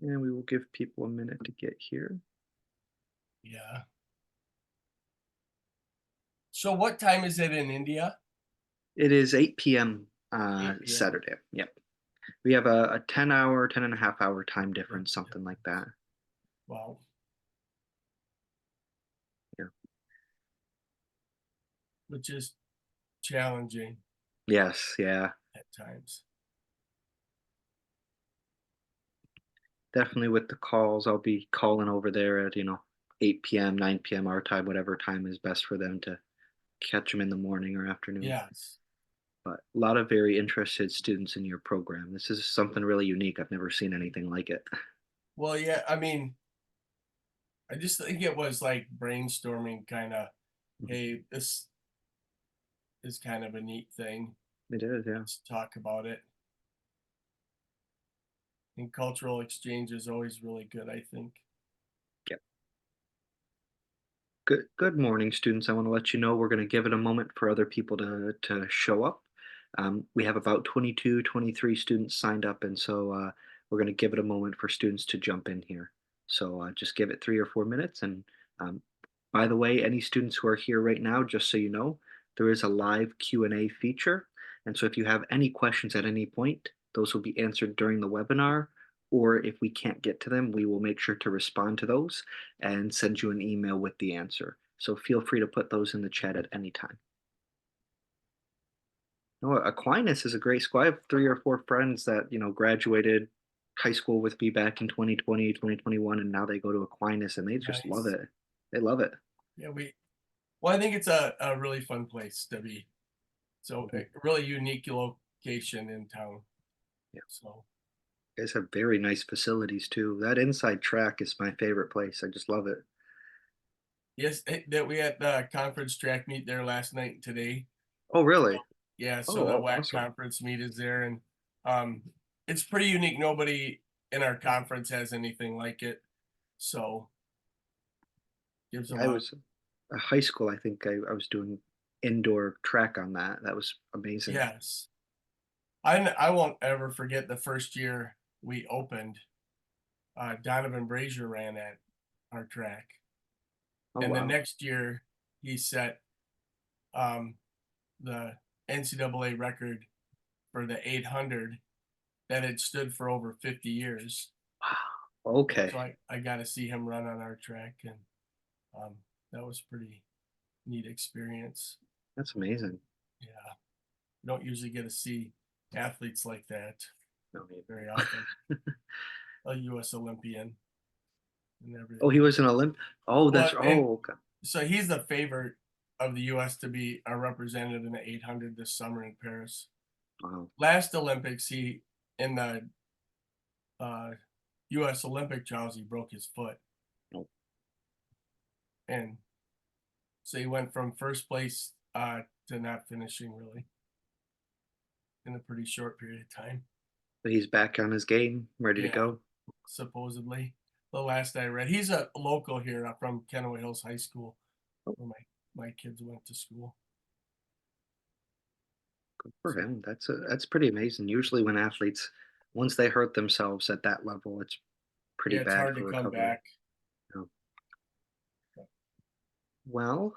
And we will give people a minute to get here. Yeah. So what time is it in India? It is 8 p.m. 8 p.m. Saturday. Yep. We have a 10 hour, 10 and a half hour time Yeah. difference, something like that. Wow. Yeah. Which is challenging Yes. Yeah. at times. Definitely with the calls, I'll be calling over there at, 8 p.m., 9 p.m. our time, whatever time is best for them to catch them in the morning or afternoon. Yes. But a lot of very interested students in your program. This is something really unique. I've never seen anything like it. Well, yeah, I mean, I just think it was like brainstorming kind of, hey, this is kind of a neat thing. It is, yeah. Let's talk about it. And cultural exchange is always really good, I think. Yep. Good morning, students. I want to let you know we're going to give it a moment for other people to show up. We have about 22, 23 students signed up, and so we're going to give it a moment for students to jump in here. So just give it 3 or 4 minutes. And um, by the way, any students who are here right now, just so you know, there is a live Q&A feature. And so if you have any questions at any point, those will be answered during the webinar. Or if we can't get to them, we will make sure to respond to those and send you an email with the answer. So feel free to put those in the chat at any time. No, Aquinas is a great school. I have 3 or 4 friends that, graduated high school with me back in 2020, 2021, and now they go to Aquinas and they just love Nice. it. They love it. Yeah, well, I think it's a really fun place to be. So Mhm. a really unique location in town. Yeah. So You guys have very nice facilities too. That inside track is my favorite place. I just love it. yes, that we had the conference track meet there last night and today. Oh, really? Yeah, so Oh, the WAC awesome. conference meet is there, and um, it's pretty unique. Nobody in our conference has anything like it, so gives a Yeah, I lot. was a high school. I think I was doing indoor track on that. That was amazing. Yes, I won't ever forget the first year we opened. Donovan Brazier ran at our track, Oh, and the wow. next year he set um, the NCAA record for the 800 that had stood for over 50 years. Wow. Okay. So I got to see him run on our track, and um, that was pretty neat experience. That's amazing. Yeah, you don't usually get to see athletes like that No, me very often. neither. A U.S. Olympian and Oh, he everything. was an Olymp. Oh, Well, that's and okay. so he's the favorite of the U.S. to be a representative in the 800 this summer in Paris. Wow. Last Olympics, he in the uh, U.S. Olympic trials, he broke his foot, Oh, and so he went from first place to not finishing really in a pretty short period of time. but he's back on his game, ready to Yeah, go. supposedly. The last I read, he's a local here from Kennewood Hills High School, Oh, where my kids went to school. good for So him. That's pretty amazing. Usually, when athletes, once they hurt themselves at that level, it's pretty yeah, it's bad hard to for come recovery. back. You know. Well,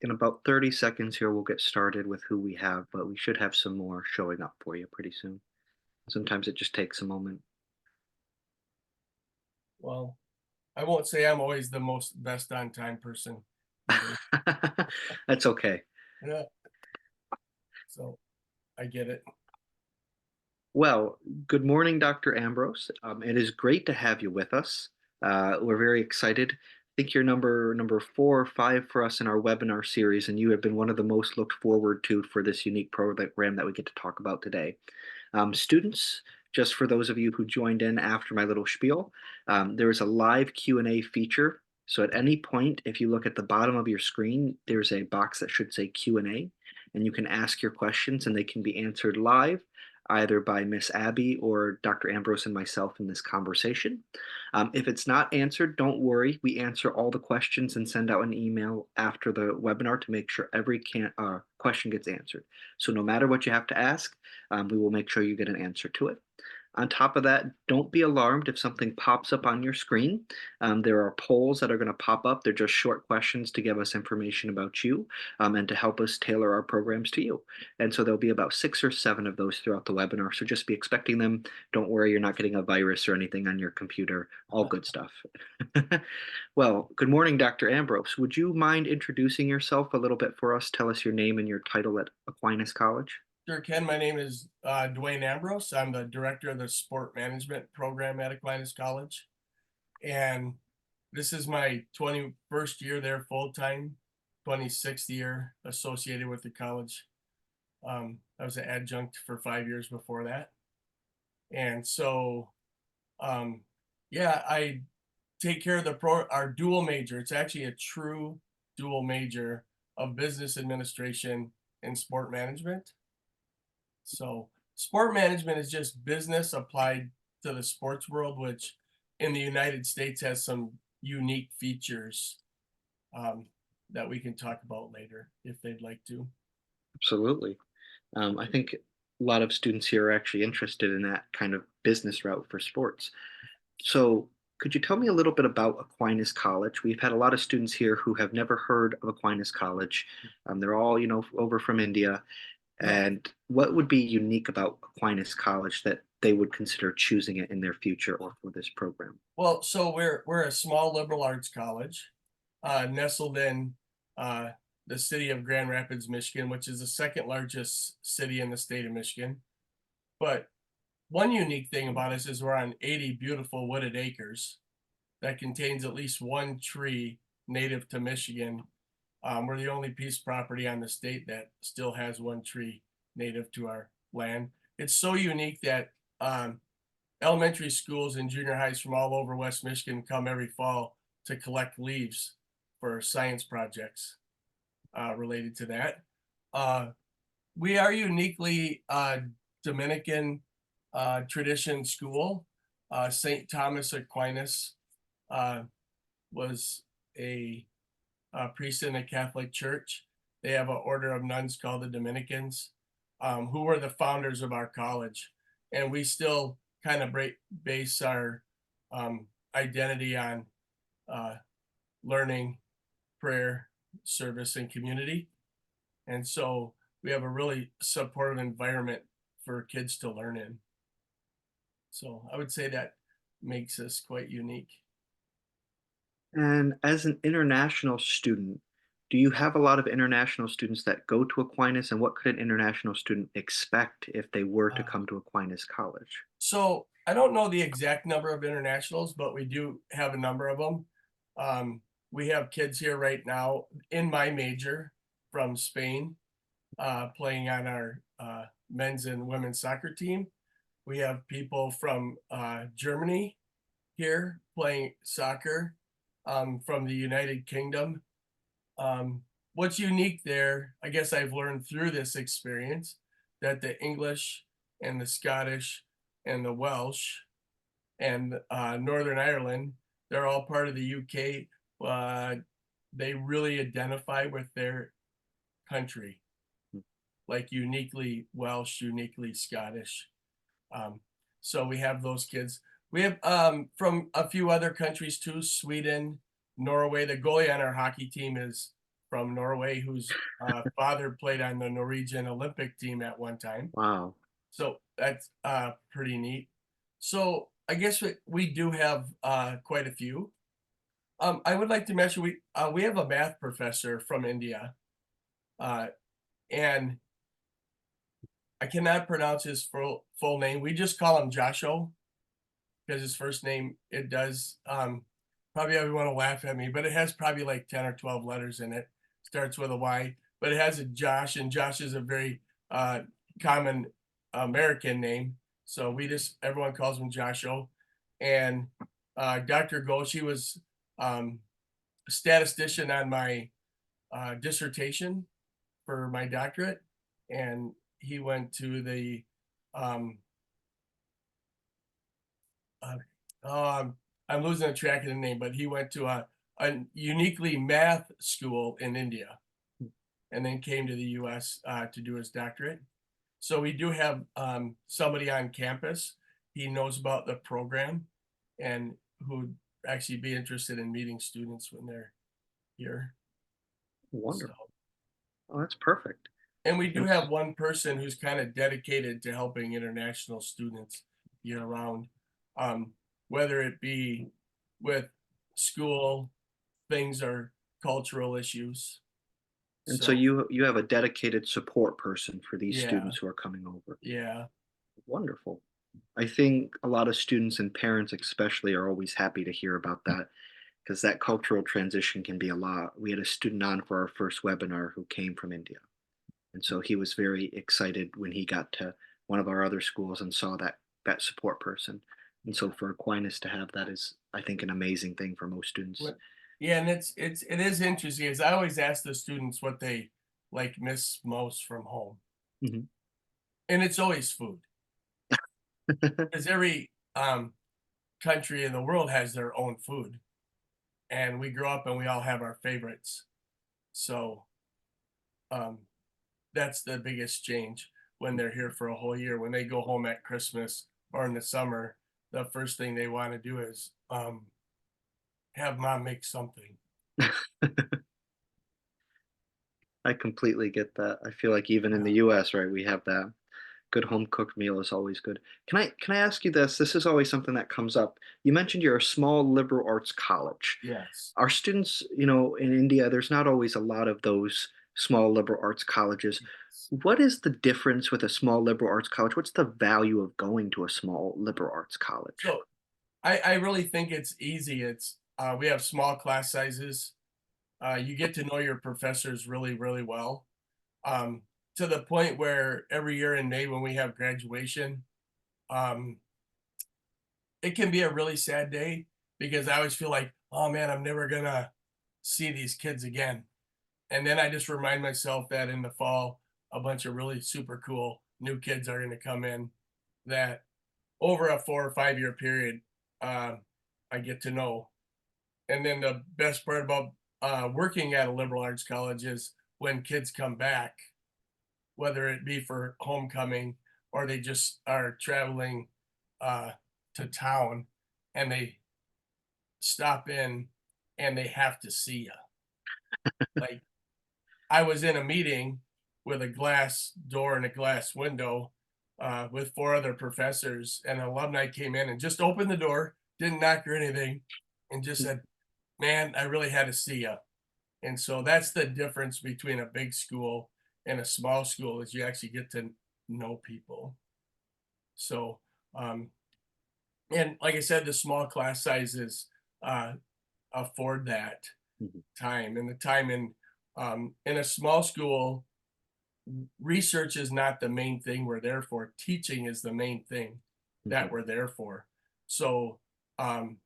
in about 30 seconds here, we'll get started with who we have, but we should have some more showing up for you pretty soon. Sometimes it just takes a moment. Well, I won't say I'm always the most best on time person either. That's okay. Yeah, so I get it. Well, good morning, Dr. Ambrose. It is great to have you with us. We're very excited. I think you're number 4 or 5 for us in our webinar series, and you have been one of the most looked forward to for this unique program that we get to talk about today. Students, just for those of you who joined in after my little spiel, there is a live Q&A feature. So at any point, if you look at the bottom of your screen, there's a box that should say Q&A, and you can ask your questions and they can be answered live either by Miss Abby or Dr. Ambrose and myself in this conversation. If it's not answered, don't worry. We answer all the questions and send out an email after the webinar to make sure every question gets answered. So no matter what you have to ask, we will make sure you get an answer to it. On top of that, don't be alarmed if something pops up on your screen. There are polls that are going to pop up. They're just short questions to give us information about you and to help us tailor our programs to you. And so there'll be about 6 or 7 of those throughout the webinar. So just be expecting them. Don't worry, you're not getting a virus or anything on your computer. All good stuff. Well, good morning, Dr. Ambrose. Would you mind introducing yourself a little bit for us? Tell us your name and your title at Aquinas College. Sure, Ken. My name is Dwayne Ambrose. I'm the director of the sport management program at Aquinas College. And this is my 21st year there full time, 26th year associated with the college. I was an adjunct for 5 years before that. And so, um, yeah, I take care of our dual major. It's actually a true dual major of business administration and sport management. So sport management is just business applied to the sports world, which in the United States has some unique features um, that we can talk about later if they'd like to. Absolutely. I think a lot of students here are actually interested in that kind of business route for sports. So, could you tell me a little bit about Aquinas College? We've had a lot of students here who have never heard of Aquinas College. They're all, over from India. Yeah. And what would be unique about Aquinas College that they would consider choosing it in their future or for this program? Well, so we're a small liberal arts college nestled in uh, the city of Grand Rapids, Michigan, which is the second largest city in the state of Michigan. But one unique thing about us is we're on 80 beautiful wooded acres that contains at least one tree native to Michigan. We're the only piece of property on the state that still has one tree native to our land. It's so unique that elementary schools and junior highs from all over West Michigan come every fall to collect leaves for science projects related to that. Uh, we are uniquely Dominican tradition school. St. Thomas Aquinas uh, was a priest in the Catholic Church. They have an order of nuns called the Dominicans, who were the founders of our college. And we still kind of base our identity on uh, learning, prayer, service, and community. And so we have a really supportive environment for kids to learn in. So I would say that makes us quite unique. And as an international student, do you have a lot of international students that go to Aquinas, and what could an international student expect if they were to Uh, come to Aquinas College? so I don't know the exact number of internationals, but we do have a number of them. We have kids here right now in my major from Spain playing on our men's and women's soccer team. We have people from Germany here playing soccer, from the United Kingdom. What's unique there, I guess I've learned through this experience, that the English and the Scottish and the Welsh and Northern Ireland, they're all part of the UK. They really identify with their country, like uniquely Welsh, uniquely Scottish. Um, so we have those kids. We have from a few other countries too, Sweden, Norway. The goalie on our hockey team is from Norway, whose father played on the Norwegian Olympic team at one time. Wow. So that's pretty neat. So I guess we do have quite a few. I would like to mention we have a math professor from India, uh, and I cannot pronounce his full name. We just call him Josho because his first name it does. Probably everyone will laugh at me, but it has probably like 10 or 12 letters in it. Starts with a Y, but it has a Josh, and Josh is a very common American name. So everyone calls him Josho. And Dr. Ghosh, he was a statistician on my dissertation for my doctorate, and he went to the um, uh, oh, I'm losing track of the name, but he went to a uniquely math school in India, and then came to the U.S. To do his doctorate. So we do have somebody on campus. he knows about the program and who'd actually be interested in meeting students when they're here. So, Wonderful. Oh, that's perfect. and we do And have one person who's kind of dedicated to helping international students year round, um, whether it be with school things or cultural issues. and so So, you have a dedicated support person for these yeah, students who are coming over. yeah, Wonderful. I think a lot of students and parents especially are always happy to hear about that because that cultural transition can be a lot. We had a student on for our first webinar who came from India. And so he was very excited when he got to one of our other schools and saw that support person. And so yeah. for Aquinas to have that is, I think, an amazing thing for most students. What Yeah, and it is interesting, as I always ask the students what they, like, miss most from home, Mhm. and it's always food, because every, country in the world has their own food, and we grow up and we all have our favorites. So, um, that's the biggest change when they're here for a whole year. When they go home at Christmas or in the summer, the first thing they wanna do is, have mom make something. I completely get that. I feel like even in the Yeah, US, right, we have that good home cooked meal is always good. Can I ask you this? This is always something that comes up. You mentioned you're a small liberal arts college. yes. Our students, in India, there's not always a lot of those small liberal arts colleges. Yes. What is the difference with a small liberal arts college? What's the value of going to a small liberal arts college? So I really think it's easy. We have small class sizes. You get to know your professors really, really well. Um, to the point where every year in May when we have graduation, um, it can be a really sad day because I always feel like, oh man, I'm never gonna see these kids again. And then I just remind myself that in the fall, a bunch of really super cool new kids are gonna come in that over a 4 or 5 year period, I get to know. And then the best part about working at a liberal arts college is when kids come back, whether it be for homecoming or they just are traveling uh, to town and they stop in and they have to see you. Like I was in a meeting with a glass door and a glass window with four other professors, and an alumni came in and just opened the door, didn't knock or anything, and just said, "Man, I really had to see you." And so that's the difference between a big school and a small school is you actually get to know people. So, um, and like I said, the small class sizes uh, afford that Mhm, time, and the time in a small school, research is not the main thing we're there for. Teaching is the main thing mhm. that we're there for. So, um,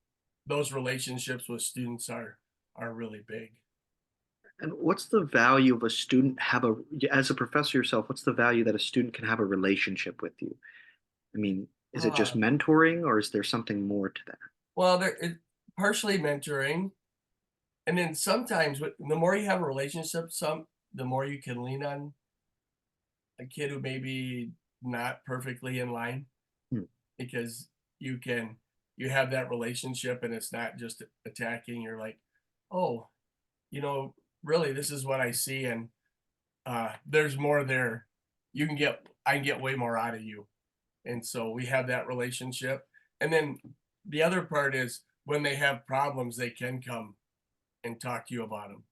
those relationships with students are really big. And what's the value of a student have a as a professor yourself, what's the value that a student can have a relationship with you? I mean, is it just Uh, mentoring or is there something more to that? well, partially mentoring, and then sometimes the more you have a relationship, the more you can lean on a kid who may be not perfectly in line Hmm, because you can you have that relationship and it's not just attacking. You're like, oh, you know, really, this is what I see, and there's more there. I can get way more out of you, and so we have that relationship. And then the other part is when they have problems, they can come and talk to you about them,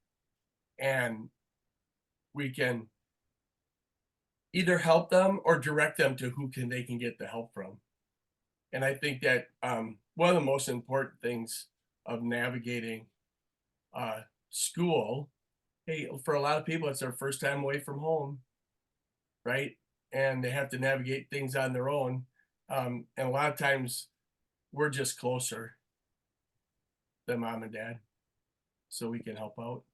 and we can either help them or direct them to who can they can get the help from. And I think that one of the most important things of navigating uh, school, hey, for a lot of people, it's their first time away from home, right? And they have to navigate things on their own. And a lot of times we're just closer than mom and dad, so we can help out.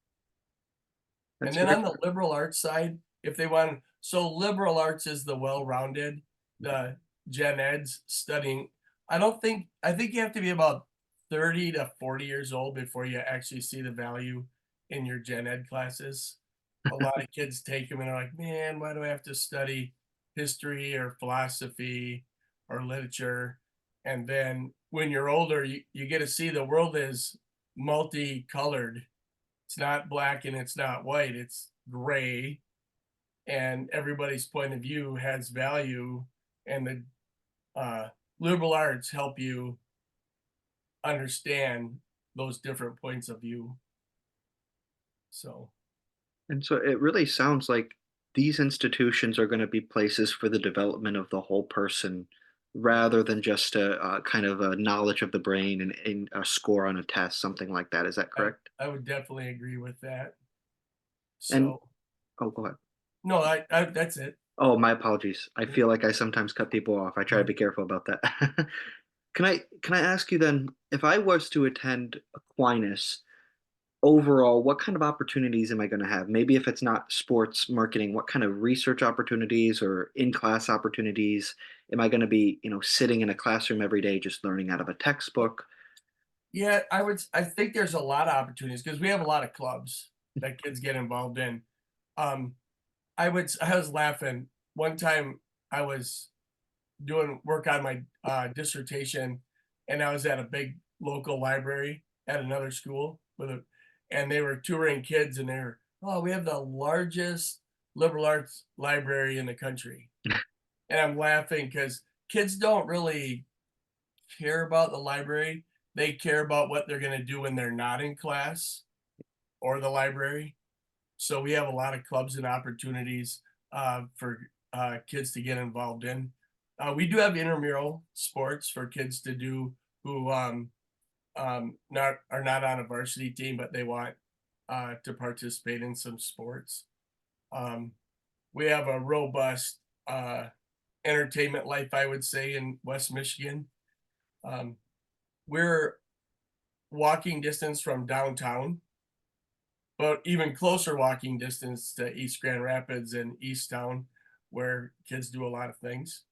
And that's then very on the liberal arts side, if they want, so liberal arts is the well-rounded, the gen eds studying. I think you have to be about 30 to 40 years old before you actually see the value in your gen ed classes. A lot of kids take them and are like, man, why do I have to study history or philosophy or literature? And then when you're older, you get to see the world is multicolored. It's not black and it's not white, it's gray, and everybody's point of view has value. And the liberal arts help you understand those different points of view. So, And so it really sounds like these institutions are going to be places for the development of the whole person rather than just a kind of a knowledge of the brain and a score on a test, something like that. Is that I, correct? I would definitely agree with that. And So, oh, go ahead. no, I that's it. Oh, my apologies. I Yeah. feel like I sometimes cut people off. I try to be careful about that. Can I ask you then, if I was to attend Aquinas, overall, what kind of opportunities am I going to have? Maybe if it's not sports marketing, what kind of research opportunities or in-class opportunities am I going to be, sitting in a classroom every day just learning out of a textbook? Yeah, I think there's a lot of opportunities because we have a lot of clubs that kids get involved in. Um, I was laughing one time. I was doing work on my dissertation, and I was at a big local library at another school and they were touring kids, and they're, oh, we have the largest liberal arts library in the country, and I'm laughing because kids don't really care about the library. They care about what they're going to do when they're not in class or the library. So we have a lot of clubs and opportunities for kids to get involved in. We do have intramural sports for kids to do who not are not on a varsity team, but they want to participate in some sports. Um, we have a robust entertainment life, I would say, in West Michigan. Um, we're walking distance from downtown, but even closer walking distance to East Grand Rapids and East Town, where kids do a lot of things.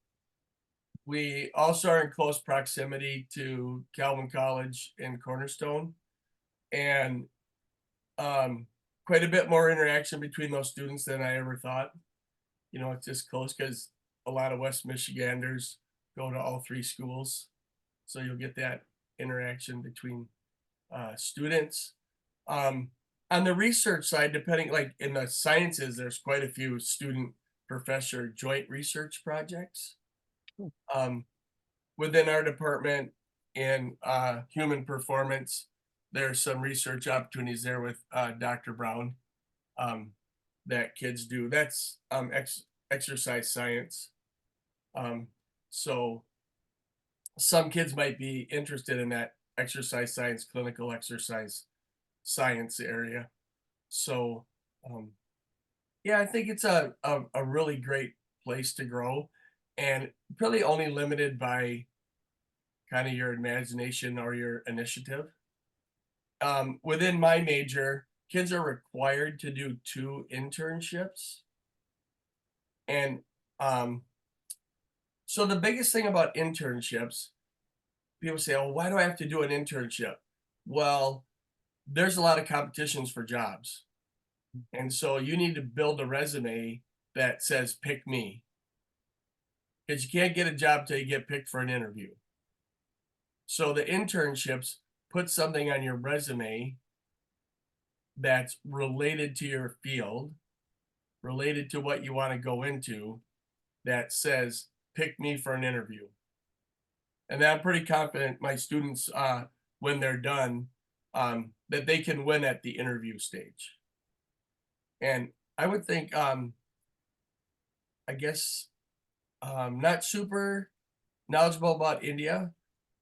We also are in close proximity to Calvin College in Cornerstone, and um, quite a bit more interaction between those students than I ever thought. It's just close because a lot of West Michiganders go to all three schools, so you'll get that interaction between students. Um, on the research side, depending, like in the sciences, there's quite a few student professor joint research projects. Um, within our department in human performance, there's some research opportunities there with Dr. Brown um, that kids do. That's exercise science. Um, so some kids might be interested in that exercise science, clinical exercise science area. So, um, yeah, I think it's a really great place to grow, and really only limited by kind of your imagination or your initiative. Within my major, kids are required to do 2 internships. And um, so the biggest thing about internships, people say, oh, why do I have to do an internship? Well, there's a lot of competitions for jobs. And so you need to build a resume that says, pick me, because you can't get a job till you get picked for an interview. So the internships put something on your resume that's related to your field, related to what you want to go into, that says, pick me for an interview. And I'm pretty confident my students, when they're done, that they can win at the interview stage. And I would think, I guess, not super knowledgeable about India,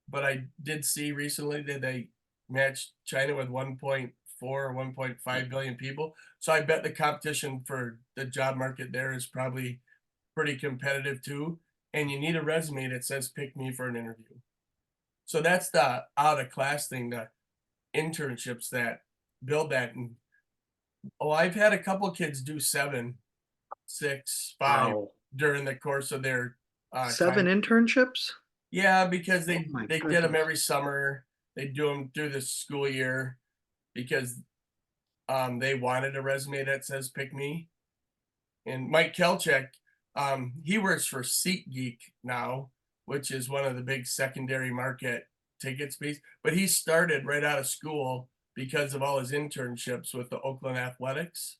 but I did see recently that they matched China with 1.4 or 1.5 billion people. So I bet the competition for the job market there is probably pretty competitive too. And you need a resume that says pick me for an interview. So that's the out of class thing, the internships that build that. And oh, I've had a couple kids do 7, 6, 5 Wow. during the course of their Seven time. internships? Yeah, because Oh my they did them goodness. every summer. They do them through the school year because they wanted a resume that says "Pick me." And Mike Kelchek, he works for SeatGeek now, which is one of the big secondary market ticket speeds. But he started right out of school because of all his internships with the Oakland Athletics,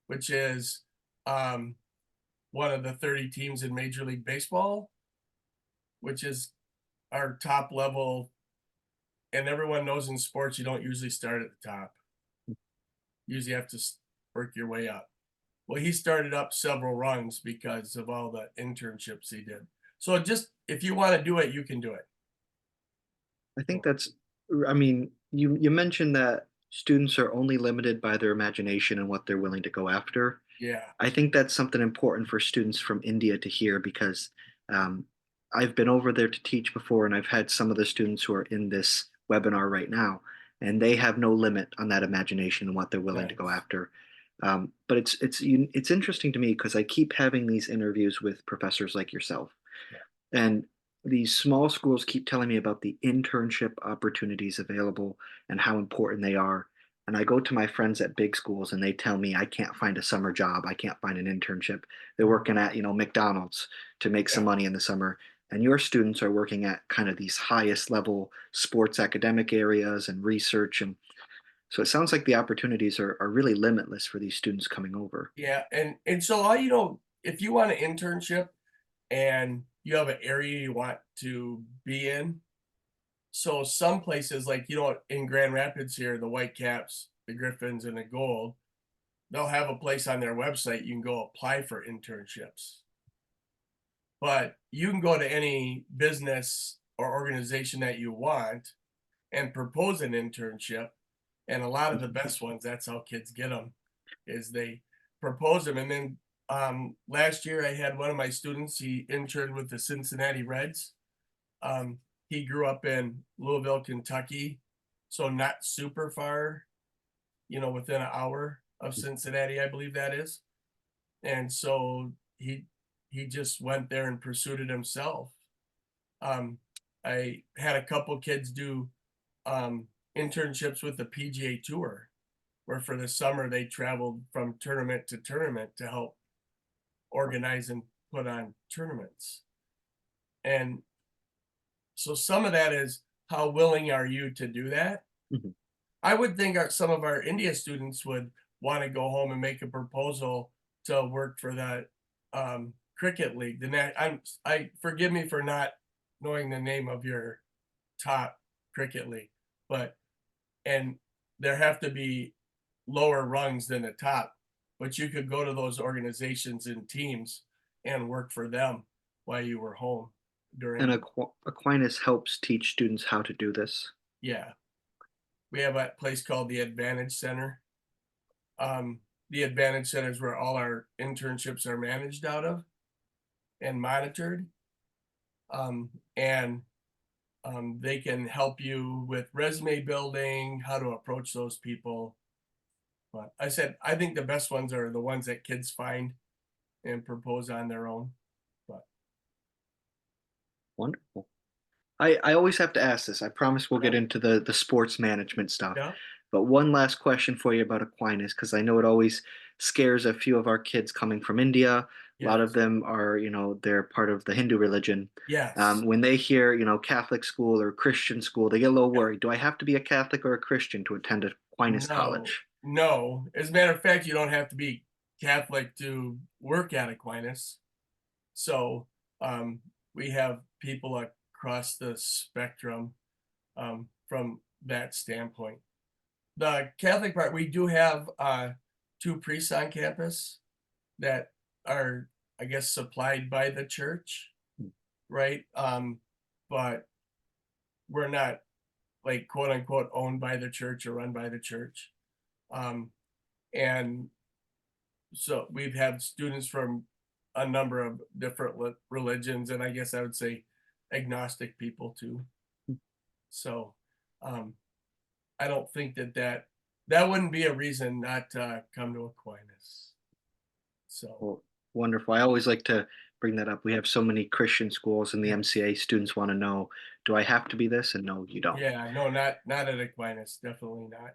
which is um, one of the 30 teams in Major League Baseball, which is our top level. And everyone knows in sports, you don't usually start at the top. You usually have to work your way up. Well, he started up several rungs because of all the internships he did. So just if you want to do it, you can do it. I think that's, I mean, you mentioned that students are only limited by their imagination and what they're willing to go after. Yeah. I think that's something important for students from India to hear because um, I've been over there to teach before, and I've had some of the students who are in this webinar right now, and they have no limit on that imagination and what they're willing to go Nice. after. But it's interesting to me because I keep having these interviews with professors like yourself, Yeah. and these small schools keep telling me about the internship opportunities available and how important they are. And I go to my friends at big schools and they tell me I can't find a summer job. I can't find an internship. They're Mhm. working at, McDonald's to make some Yeah. money in the summer. And your students are working at kind of these highest level sports academic areas and research. And so it sounds like the opportunities are really limitless for these students coming over. Yeah. And so all you know, if you want an internship and you have an area you want to be in, so some places like in Grand Rapids here, the Whitecaps, the Griffins, and the Gold, they'll have a place on their website you can go apply for internships. But you can go to any business or organization that you want and propose an internship. And a lot of the best ones, that's how kids get them, is they propose them. And then last year, I had one of my students. He interned with the Cincinnati Reds. Um, he grew up in Louisville, Kentucky, so not super far, within an hour of Cincinnati, I believe that is. And so he just went there and pursued it himself. Um, I had a couple kids do um, internships with the PGA Tour, where for the summer they traveled from tournament to tournament to help organize and put on tournaments. And so some of that is how willing are you to do that? Mhm. I would think some of our India students would want to go home and make a proposal to work for the cricket league. I forgive me for not knowing the name of your top cricket league, but and there have to be lower rungs than the top, but you could go to those organizations and teams and work for them while you were home And during. Aquinas helps teach students how to do this. Yeah, we have a place called the Advantage Center. Um, the Advantage Center is where all our internships are managed out of and monitored. And they can help you with resume building, how to approach those people. But I said, I think the best ones are the ones that kids find and propose on their own. But Wonderful. I always have to ask this. I promise we'll yeah, get into the sports management stuff. yeah, But one last question for you about Aquinas, because I know it always scares a few of our kids coming from India. A lot of yes, them are, they're part of the Hindu religion. yes, When they hear, Catholic school or Christian school, they get a little yeah. worried. Do I have to be a Catholic or a Christian to attend Aquinas No, College? no. As a matter of fact, you don't have to be Catholic to work at Aquinas. So um, we have people across the spectrum from that standpoint. The Catholic part, we do have two priests on campus that are, I guess, supplied by the church, right? But we're not like quote unquote owned by the church or run by the church. Um, and so we've had students from a number of different religions, and I guess I would say agnostic people too. So um, I don't think that wouldn't be a reason not to come to Aquinas. So Well, wonderful. I always like to bring that up. We have so many Christian schools in the yeah, MCA. Students want to know, do I have to be this? And no, you don't. yeah, no, not at Aquinas, definitely not.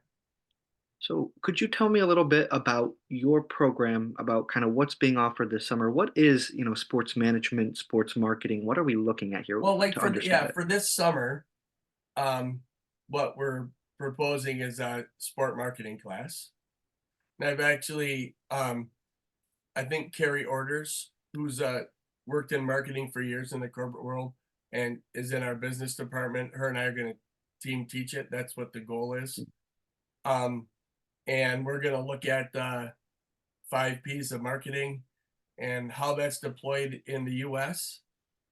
So, could you tell me a little bit about your program, about kind of what's being offered this summer? What is, sports management, sports marketing? What are we looking at here Well, like to for understand it? for this summer, um, what we're proposing is a sport marketing class. And I've actually, I think Carrie Orders, who's worked in marketing for years in the corporate world and is in our business department. Her and I are going to team teach it. That's what the goal is. Um, and we're going to look at 5 P's of marketing and how that's deployed in the US.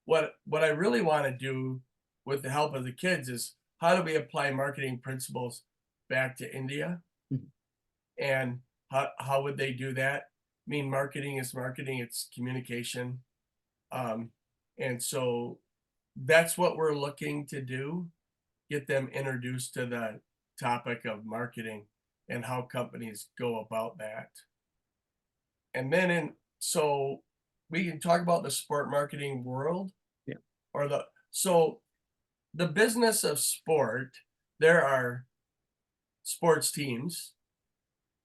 What I really want to do with the help of the kids is how do we apply marketing principles back to India, Mhm. and how would they do that? I mean, marketing is marketing, it's communication. Um, and so that's what we're looking to do, get them introduced to the topic of marketing and how companies go about that. And then so we can talk about the sport marketing world Yeah. or the business of sport. There are sports teams,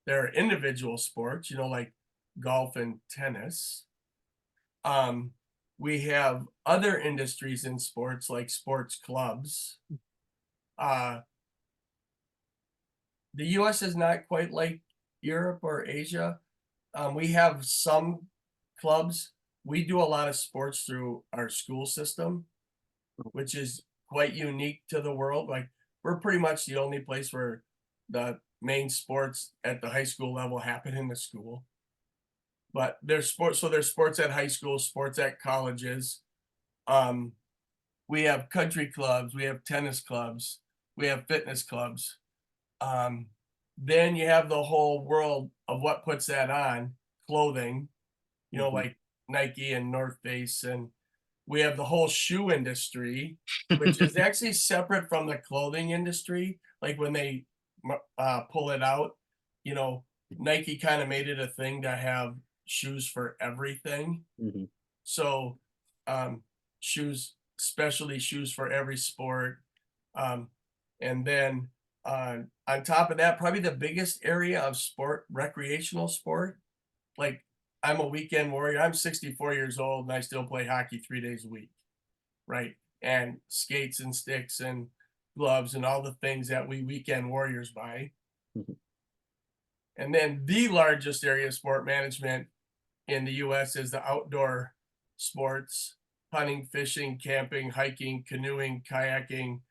there are individual sports, like golf and tennis. Um, we have other industries in sports like sports clubs. Uh, the US is not quite like Europe or Asia. We have some clubs. We do a lot of sports through our school system, which is quite unique to the world. Like, we're pretty much the only place where the main sports at the high school level happen in the school. But there's sports, so there's sports at high school, sports at colleges. Um, we have country clubs, we have tennis clubs, we have fitness clubs. Um, then you have the whole world of what puts that on, clothing, Mhm. like Nike and North Face, and we have the whole shoe industry, which is actually separate from the clothing industry. Like when they pull it out, you know, Nike kind of made it a thing to have shoes for everything. Mhm. So, um, specialty shoes for every sport. Um, and then on top of that, probably the biggest area of sport, recreational sport. Like, I'm a weekend warrior. I'm 64 years old and I still play hockey 3 days a week, right? And skates and sticks and gloves and all the things that we weekend warriors buy. Mhm. And then the largest area of sport management in the US is the outdoor sports: hunting, fishing, camping, hiking, canoeing, kayaking,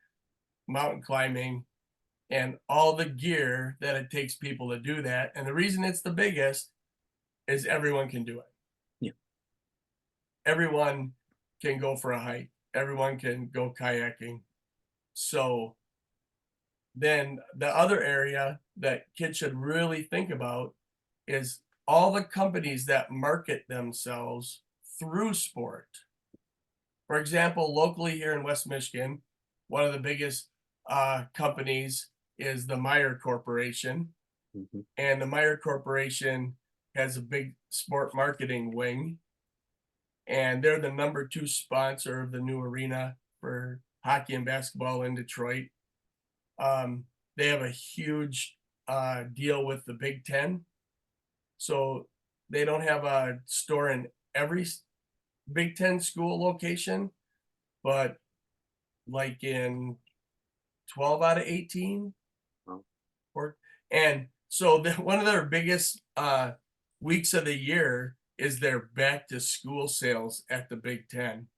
mountain climbing, and all the gear that it takes people to do that. And the reason it's the biggest is everyone can do it. Yeah. Everyone can go for a hike, everyone can go kayaking. So then the other area that kids should really think about is all the companies that market themselves through sport. For example, locally here in West Michigan, one of the biggest companies is the Meyer Corporation. Mhm. And the Meyer Corporation has a big sport marketing wing, and they're the number 2 sponsor of the new arena for hockey and basketball in Detroit. Um, they have a huge deal with the Big Ten, so they don't have a store in every Big Ten school location, but like in 12 out of 18, Wow. or and so one of their biggest weeks of the year is their back to school sales at the Big Ten,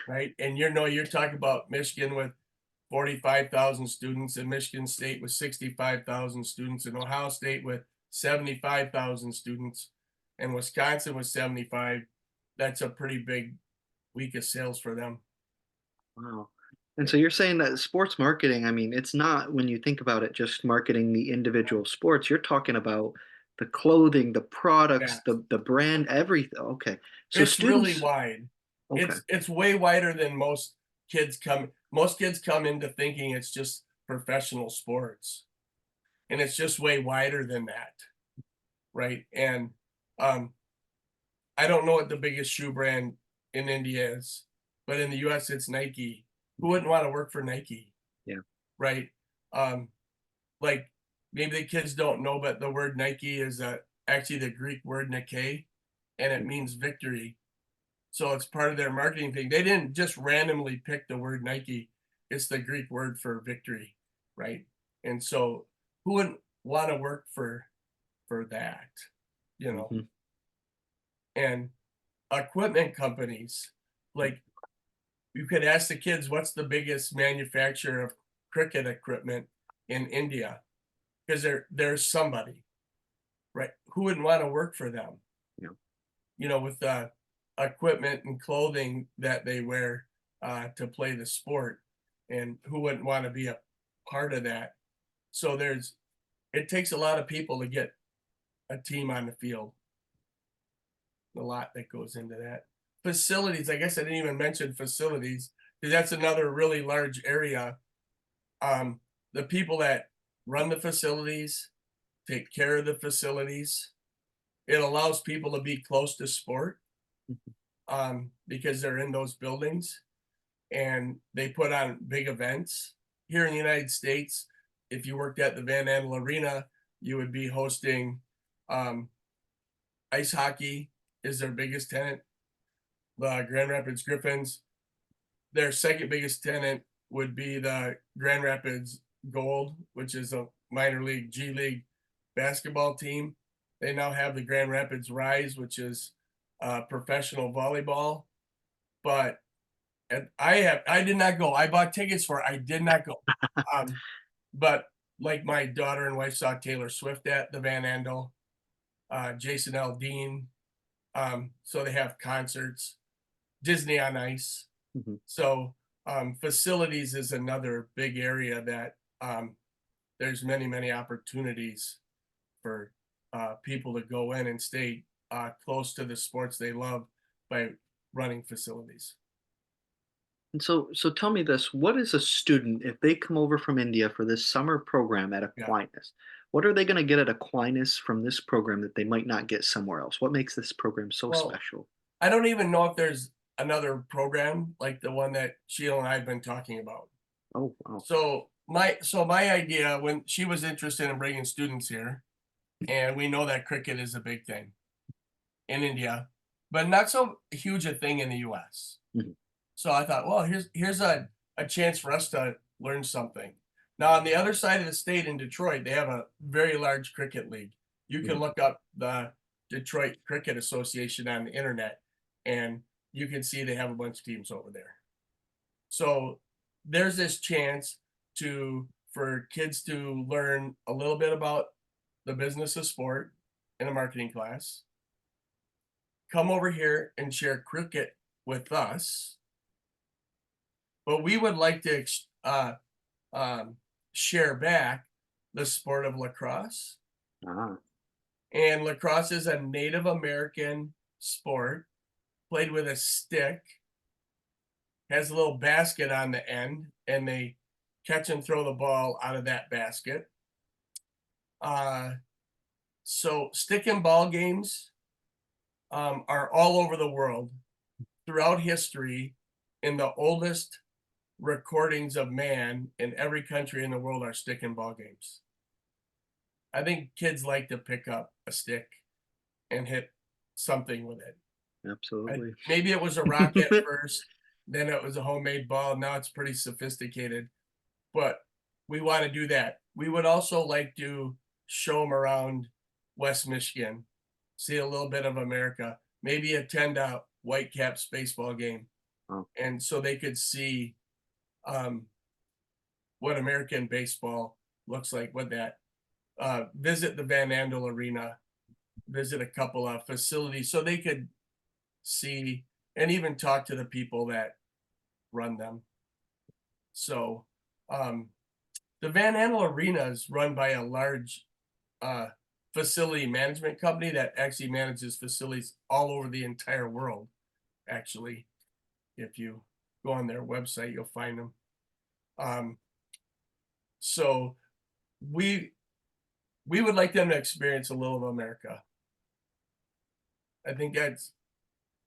right? And you're talking about Michigan with 45,000 students, and Michigan State with 65,000 students, and Ohio State with 75,000 students, and Wisconsin with 75. That's a pretty big week of sales for them. Wow. And so you're saying that sports marketing, I mean, it's not when you think about it, just marketing the individual sports. You're talking about the clothing, the products, Yes. the brand, everything. Okay. So It's really students, wide. okay. It's way wider than most kids come into thinking it's just professional sports, and it's just way wider than that, right? And um, I don't know what the biggest shoe brand in India is, but in the US it's Nike. Who wouldn't want to work for Nike, Yeah. right? Um, like maybe the kids don't know, but the word Nike is actually the Greek word Nike, and it means victory. So it's part of their marketing thing. They didn't just randomly pick the word Nike. It's the Greek word for victory, right? And so who wouldn't want to work for that, you know? Hmm. And equipment companies, like you could ask the kids what's the biggest manufacturer of cricket equipment in India, because there's somebody, right? Who wouldn't want to work for them? Yeah. With the equipment and clothing that they wear to play the sport, and who wouldn't want to be a part of that? So it takes a lot of people to get a team on the field. A lot that goes into that. Facilities, I guess I didn't even mention facilities because that's another really large area. Um, the people that run the facilities, take care of the facilities. It allows people to be close to sport because they're in those buildings and they put on big events. Here in the United States, if you worked at the Van Andel Arena, you would be hosting um, ice hockey is their biggest tenant. The Grand Rapids Griffins, their second biggest tenant would be the Grand Rapids Gold, which is a minor league G League basketball team. They now have the Grand Rapids Rise, which is professional volleyball. But I did not go. I bought tickets for it. I did not go. Um, but like my daughter and wife saw Taylor Swift at the Van Andel, Jason Aldean. So they have concerts, Disney on Ice. Hmm. So facilities is another big area that there's many opportunities for people to go in and stay close to the sports they love by running facilities. And so tell me this, what is a student, if they come over from India for this summer program at Yeah. Aquinas, what are they going to get at Aquinas from this program that they might not get somewhere else? What makes this program so Well, special? I don't even know if there's another program like the one that Sheila and I have been talking about. Oh, wow. So my idea when she was interested in bringing students here, and we know that cricket is a big thing in India, but not so huge a thing in the US. Mhm. So I thought, well, here's a chance for us to learn something. Now on the other side of the state in Detroit, they have a very large cricket league. You can Mhm. look up the Detroit Cricket Association on the internet, and you can see they have a bunch of teams over there. So there's this chance for kids to learn a little bit about the business of sport in a marketing class, come over here and share cricket with us, but we would like to um, share back the sport of lacrosse. Ah. And lacrosse is a Native American sport played with a stick, has a little basket on the end, and they catch and throw the ball out of that basket. Uh, so stick and ball games are all over the world throughout history. In the oldest recordings of man in every country in the world are stick and ball games. I think kids like to pick up a stick and hit something with it. Absolutely. Maybe it was a rock at first, then it was a homemade ball. Now it's pretty sophisticated, but we want to do that. We would also like to show them around West Michigan, see a little bit of America, maybe attend a Whitecaps baseball game, Wow. and so they could see um, what American baseball looks like with that. Visit the Van Andel Arena, visit a couple of facilities so they could see and even talk to the people that run them. So um, the Van Andel Arena is run by a large uh, facility management company that actually manages facilities all over the entire world. Actually, if you go on their website, you'll find them. Um, so we we would like them to experience a little of America. I think that's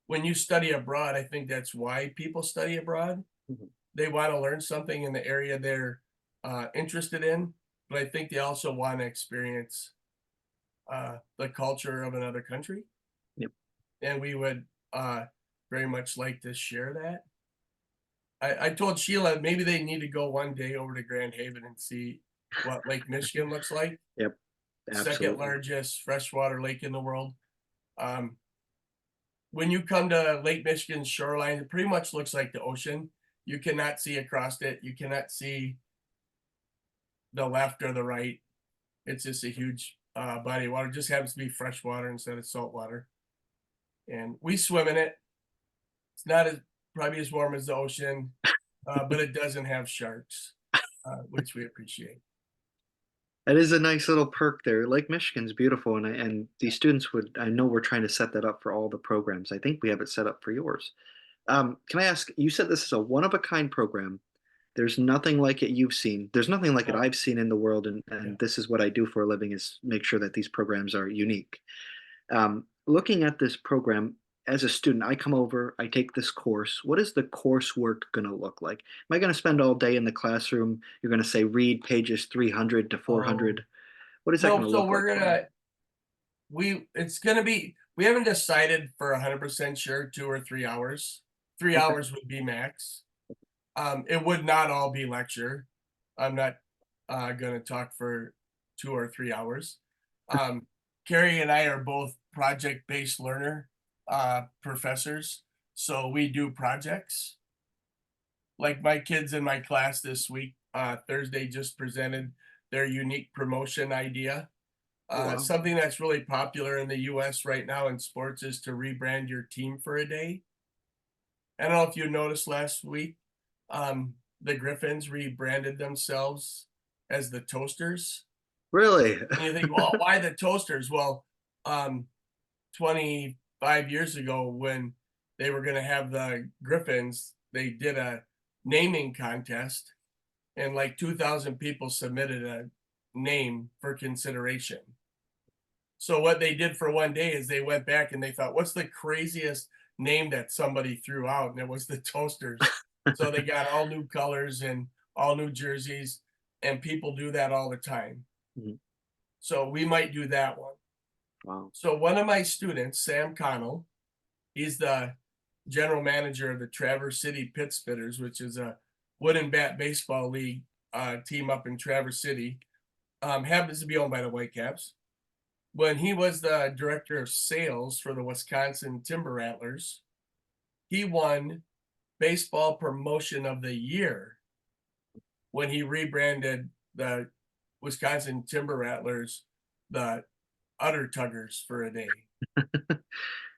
when you study abroad. I think that's why people study abroad. Mhm. They want to learn something in the area they're interested in, but I think they also want to experience the culture of another country, Yep. and we would very much like to share that. I told Sheila maybe they need to go one day over to Grand Haven and see what Lake Michigan looks like. Yep. Second Absolutely. largest freshwater lake in the world. Um, when you come to Lake Michigan's shoreline, it pretty much looks like the ocean. You cannot see across it. You cannot see the left or the right. It's just a huge body of water. It just happens to be fresh water instead of salt water. And we swim in it. It's not as probably as warm as the ocean, but it doesn't have sharks, which we appreciate. That is a nice little perk there. Lake Michigan's beautiful, and these students would. I know we're trying to set that up for all the programs. I think we have it set up for yours. Can I ask? You said this is a one of a kind program. There's nothing like it you've seen. There's nothing like it No, I've seen in the world, yeah. and this is what I do for a living is make sure that these programs are unique. Looking at this program as a student, I come over, I take this course. What is the coursework going to look like? Am I going to spend all day in the classroom? You're going to say read pages 300 to Oh 400. What is that no, going to so look like we're for me? gonna we it's gonna be we haven't decided for 100% sure 2 or 3 hours. Three Okay. hours would be max. It would not all be lecture. I'm not gonna talk for 2 or 3 hours. Um, Carrie and I are both project-based learner professors, so we do projects. Like my kids in my class this week, Thursday just presented their unique promotion idea. Oh, wow. Something that's really popular in the US right now in sports is to rebrand your team for a day. I don't know if you noticed last week, the Griffins rebranded themselves as the Toasters. Really? And you think, well, why the Toasters? Well, um, 25 years ago, when they were going to have the Griffins, they did a naming contest, and like 2,000 people submitted a name for consideration. So what they did for one day is they went back and they thought, what's the craziest name that somebody threw out? And it was the Toasters. So they got all new colors and all new jerseys, and people do that all the time. Mhm. So we might do that one. Wow. So one of my students, Sam Connell, he's the general manager of the Traverse City Pit Spitters, which is a wooden bat baseball league team up in Traverse City. Happens to be owned by the Whitecaps. When he was the director of sales for the Wisconsin Timber Rattlers, he won baseball promotion of the year when he rebranded the Wisconsin Timber Rattlers the Udder Tuggers for a day.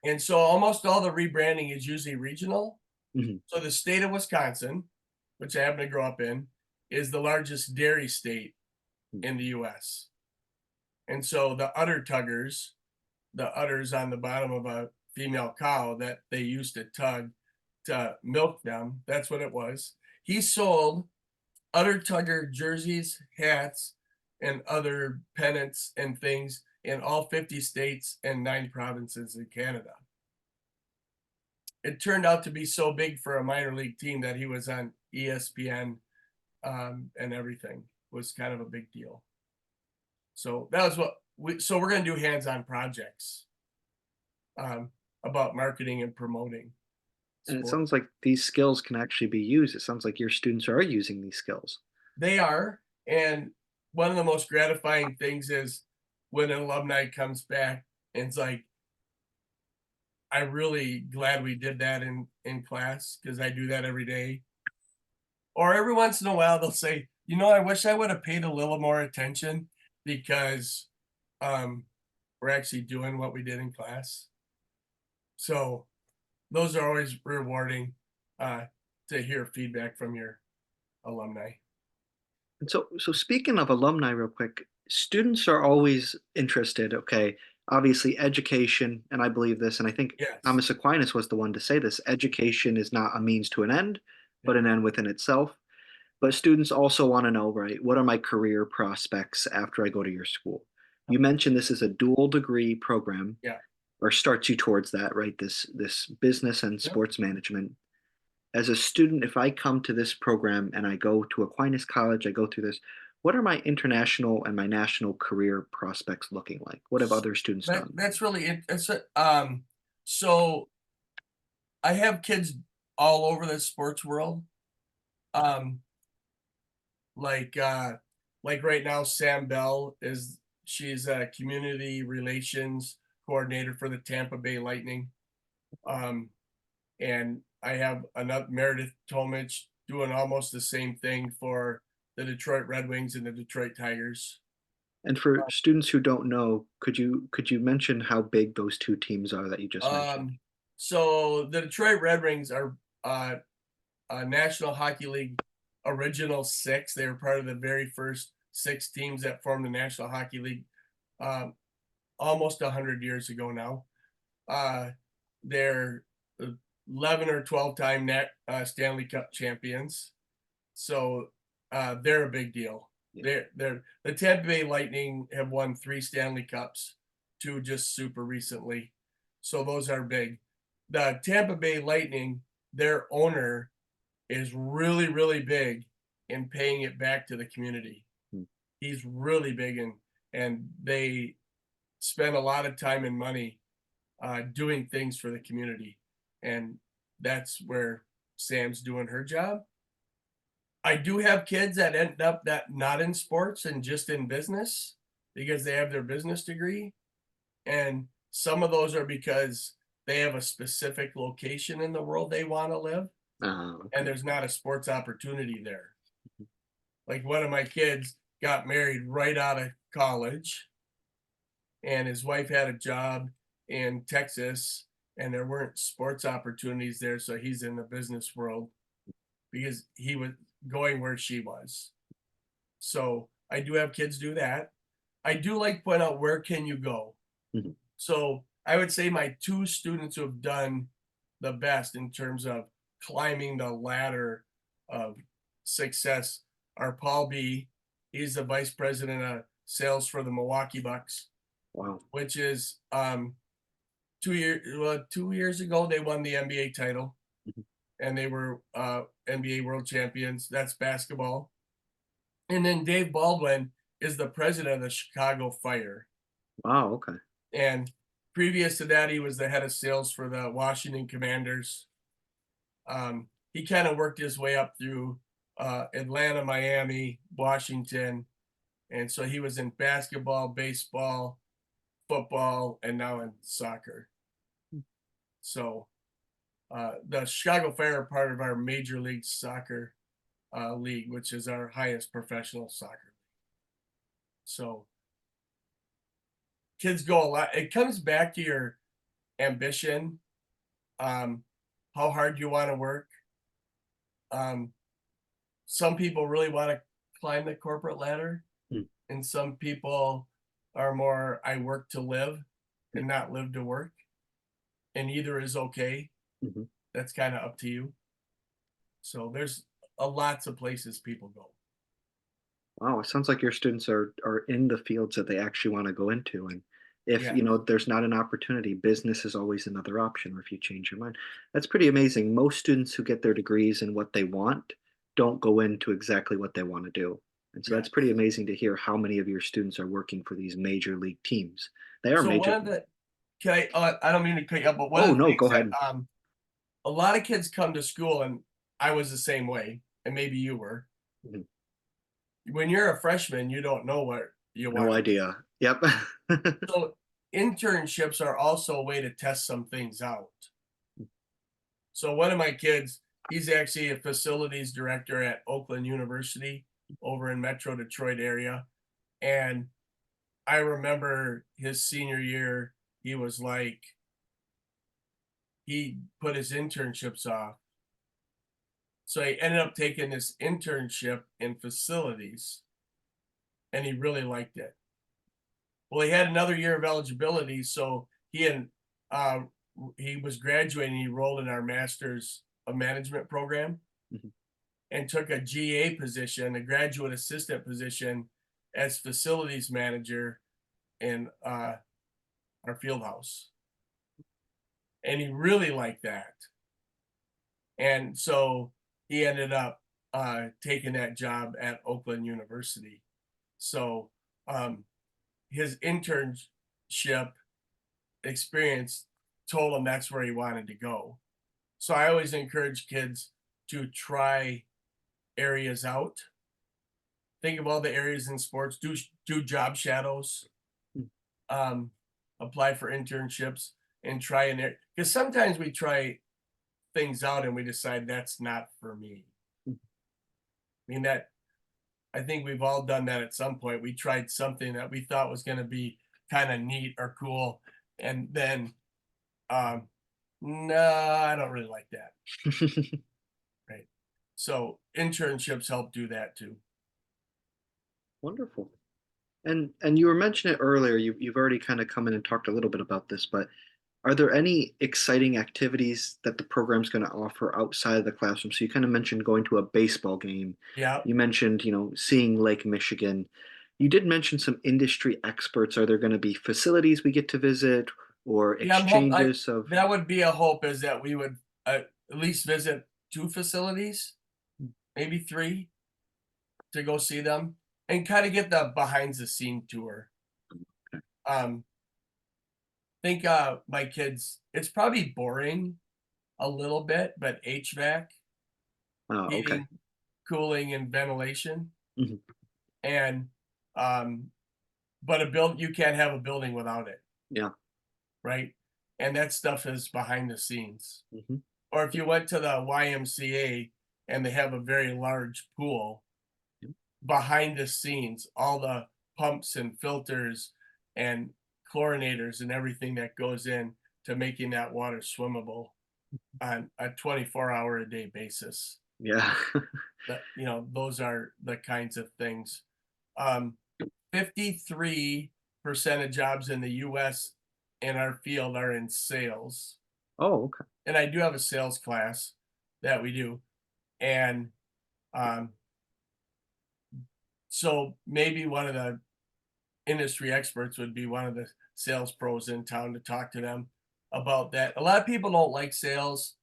And so almost all the rebranding is usually regional. Mhm. So the state of Wisconsin, which I happen to grow up in, is the largest dairy state in the US. And so the udder tuggers, the udders on the bottom of a female cow that they used to tug to milk them, that's what it was. He sold udder tugger jerseys, hats, and other pennants and things in all 50 states and 9 provinces in Canada. It turned out to be so big for a minor league team that he was on ESPN and everything. Was kind of a big deal. So that was what so we're going to do hands-on projects um, about marketing and promoting And it sport. sounds like these skills can actually be used. It sounds like your students are using these skills. They are, and one of the most gratifying things is when an alumni comes back and it's like, I'm really glad we did that in class because I do that every day. Or every once in a while they'll say, I wish I would have paid a little more attention because um, we're actually doing what we did in class. So those are always rewarding uh, to hear feedback from your alumni. And so speaking of alumni, real quick, students are always interested. Okay, obviously education, and I believe this, and I think Yes. Thomas Aquinas was the one to say this. Education is not a means to an end, Yeah. but an end within itself. But students also want to know, right, what are my career prospects after I go to your school? You mentioned this is a dual degree program, Yeah. or starts you towards that, right? This business and Yep. sports management. As a student, if I come to this program and I go to Aquinas College, I go through this, what are my international and my national career prospects looking like? What have other students done? That's really so I have kids all over the sports world. Um, like like right now, Sam Bell she's a community relations coordinator for the Tampa Bay Lightning. Um, and I have another Meredith Tomich doing almost the same thing for the Detroit Red Wings and the Detroit Tigers. And for students who don't know, could you mention how big those two teams are that you just mentioned? Um, so the Detroit Red Wings are uh, National Hockey League original six. They were part of the very first six teams that formed the National Hockey League um, almost 100 years ago now. Uh, they're 11 or 12-time Stanley Cup champions. So they're a big deal. Yeah. They're the Tampa Bay Lightning have won 3 Stanley Cups, two just super recently. So those are big. The Tampa Bay Lightning, their owner is really, really big in paying it back to the community. Hmm. He's really big and they spend a lot of time and money doing things for the community. And that's where Sam's doing her job. I do have kids that end up that not in sports and just in business because they have their business degree. And some of those are because they have a specific location in the world they want to live and Okay. there's not a sports opportunity there. Like one of my kids got married right out of college and his wife had a job in Texas and there weren't sports opportunities there. So he's in the business world because he was going where she was. So I do have kids do that. I do like point out where can you go. Mhm. So I would say my two students who have done the best in terms of climbing the ladder of success are Paul B. He's the vice president of sales for the Milwaukee Bucks, Wow. which is 2 years ago they won the NBA title Mhm. and they were NBA world champions. That's basketball. And then Dave Baldwin is the president of the Chicago Fire. Wow. Okay. And previous to that, he was the head of sales for the Washington Commanders. He kind of worked his way up through Atlanta, Miami, Washington. And so he was in basketball, baseball, football, and now in soccer. So the Chicago Fire are part of our Major League Soccer league, which is our highest professional soccer. So kids go a lot. It comes back to your ambition, um, how hard you want to work. Um, some people really want to climb the corporate ladder, Hmm. and some people are more I work to live Yeah. and not live to work. And either is okay. Mhm. That's kind of up to you. So there's lots of places people go. Wow, it sounds like your students are in the fields that they actually want to go into. And if, Yeah. there's not an opportunity, business is always another option, or if you change your mind. That's pretty amazing. Most students who get their degrees in what they want don't go into exactly what they want to do. And so Yeah. that's pretty amazing to hear how many of your students are working for these major league teams. They are So one major. of the can I don't mean to cut you up, but one of Oh, the no, things go that ahead. a lot of kids come to school, and I was the same way, and maybe you were. Mhm. When you're a freshman, you don't know what you No want. idea. Yep. So internships are also a way to test some things out. So one of my kids, he's actually a facilities director at Oakland University over in Metro Detroit area. And I remember his senior year, he was like, he put his internships off. So he ended up taking this internship in facilities and he really liked it. Well, he had another year of eligibility, so uh, he was graduating. He enrolled in our Master's of Management program Mhm. and took a GA position, a graduate assistant position, as facilities manager in our field house, and he really liked that. And so he ended up taking that job at Oakland University. So um, his internship experience told him that's where he wanted to go. So I always encourage kids to try areas out. Think of all the areas in sports. Do job shadows. Mm, Um, Apply for internships and try an area because sometimes we try things out and we decide that's not for me. mm. I mean that I think we've all done that at some point. We tried something that we thought was going to be kind of neat or cool, and then um, no, I don't really like that. Right. So internships help do that too. Wonderful. And you were mentioning it earlier, you've already kind of come in and talked a little bit about this, but are there any exciting activities that the program's going to offer outside of the classroom? So you kind of mentioned going to a baseball game. Yeah. You mentioned, seeing Lake Michigan. You did mention some industry experts. Are there going to be facilities we get to visit or Yeah, exchanges of? that would be a hope is that we would at least visit 2 facilities, maybe 3 to go see them and kind of get the behind the scene tour. Um, think my kids, it's probably boring a little bit, but HVAC, Okay. heating, cooling, and ventilation, Mhm. and um, but a build you can't have a building without it, Yeah. right? And that stuff is behind the scenes. Hmm. Or if you went to the YMCA and they have a very large pool, behind the scenes, all the pumps and filters and chlorinators and everything that goes in to making that water swimmable on a 24-hour a day basis. Yeah. That those are the kinds of things. Um, 53% of jobs in the US in our field are in sales. Oh, okay. And I do have a sales class that we do. And um, so maybe one of the industry experts would be one of the sales pros in town to talk to them about that. A lot of people don't like sales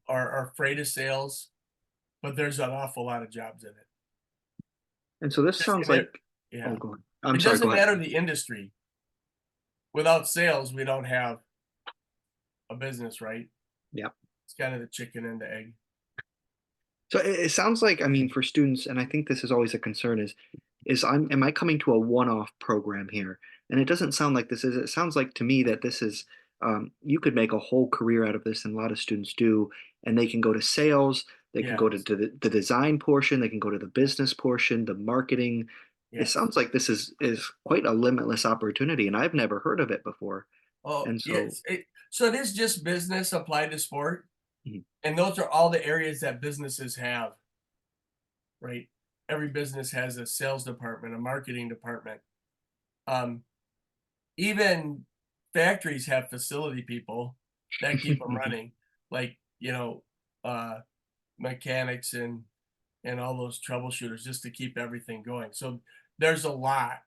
or are afraid of sales, but there's an awful lot of jobs in it. And so this sounds And like, oh, yeah, go ahead. I'm it sorry, doesn't go ahead. matter the industry. Without sales, we don't have a business, right? Yeah. It's kind of the chicken and the egg. So it sounds like, I mean, for students, and I think this is always a concern is am I coming to a one-off program here? And it doesn't sound like this is. It sounds like to me that this is, you could make a whole career out of this, and a lot of students do, and they can go to sales, they can go Yes, to the design portion, they can go to the business portion, the marketing. It yes. sounds like this is quite a limitless opportunity, and I've never heard of it before. Oh, And so, yes. So it is just business applied to sport, mhm, and those are all the areas that businesses have, right? Every business has a sales department, a marketing department. Um, Even factories have facility people that keep them mhm, running, like, uh, mechanics and all those troubleshooters just to keep everything going. So there's a lot.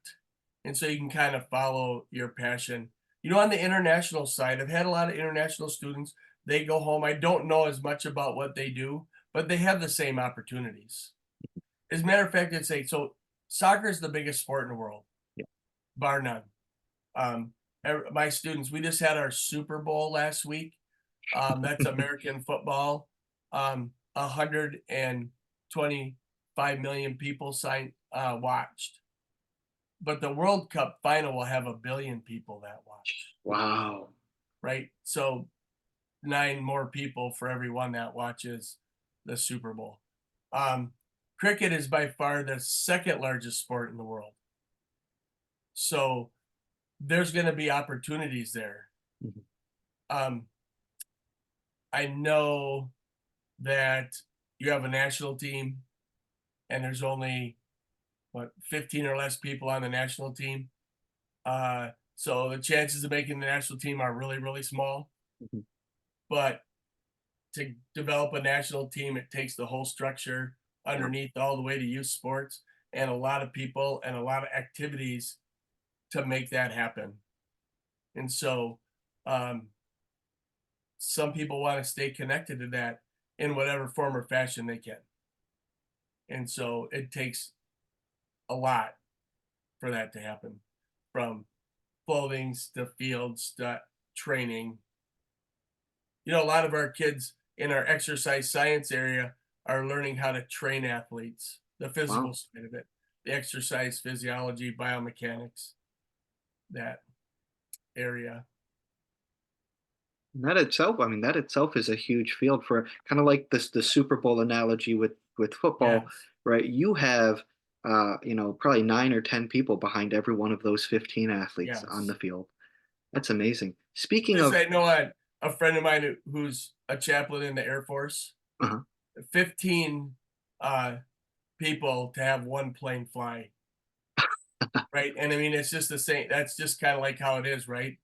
And so you can kind of follow your passion. On the international side, I've had a lot of international students. They go home. I don't know as much about what they do, but they have the same opportunities. As a matter of fact, I'd say so soccer is the biggest sport in the world, yeah. bar none. Um, my students, we just had our Super Bowl last week. That's American football. 125 million people watched, but the World Cup final will have 1 billion people that watch, Wow. right? So 9 more people for every one that watches the Super Bowl. Um, Cricket is by far the second largest sport in the world. So there's going to be opportunities there. Mhm. Um, I know that you have a national team and there's only 15 or less people on the national team. So the chances of making the national team are really, really small. Mhm. But to develop a national team, it takes the whole structure Yeah. underneath all the way to youth sports and a lot of people and a lot of activities to make that happen. And so um, some people want to stay connected to that in whatever form or fashion they can. And so it takes a lot. for that to happen, from clothing to fields to training. A lot of our kids in our exercise science area are learning how to train athletes, the physical Wow. side of it, the exercise physiology, biomechanics, that area. And that itself, I mean, that itself is a huge field for kind of like this the Super Bowl analogy with football, Yes, right? You have probably 9 or 10 people behind every one of those 15 athletes on the yes. field. That's amazing. Speaking There's of, a friend of mine who's a chaplain in the Air Force. uh 15 uh, people to have one plane fly, right? And I mean, it's just the same. That's just kind of like how it is, right?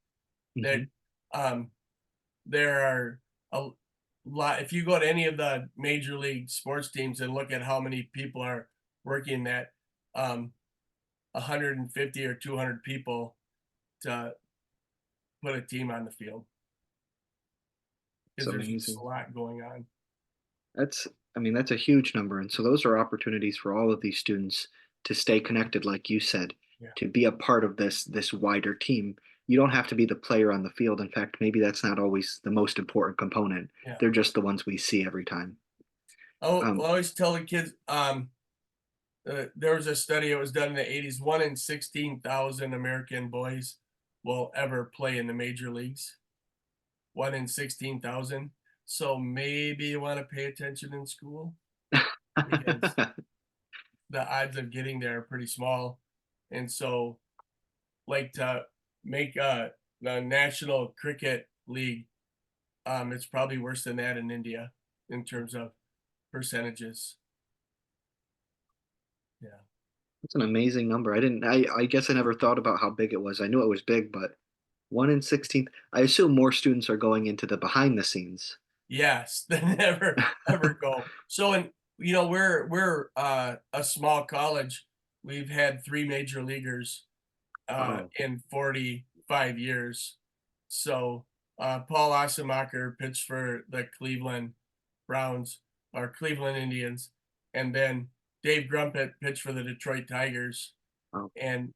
That mhm, um, there are a lot. If you go to any of the major league sports teams and look at how many people are working that, 150 or 200 people to put a team on the field, it's because there's just amazing. a lot going on. That's, I mean, that's a huge number. And so those are opportunities for all of these students to stay connected, like you said, Yeah, to be a part of this wider team. You don't have to be the player on the field. In fact, maybe that's not always the most important component. yeah. They're just the ones we see every time. I Um, always tell the kids, there was a study, it was done in the 80s. One in 16,000 American boys will ever play in the major leagues. One in 16,000. So maybe you want to pay attention in school, because the odds of getting there are pretty small. And so, like, to make the National Cricket League, it's probably worse than that in India in terms of percentages. Yeah. That's an amazing number. I guess I never thought about how big it was. I knew it was big, but 1 in 16. I assume more students are going into the behind the scenes. Yes, they never ever go. So, and we're a small college. We've had three major leaguers Wow. in 45 years. So, Paul Osemacher pitched for the Cleveland Browns or Cleveland Indians, and then Dave Grumpet pitched for the Detroit Tigers, Wow. and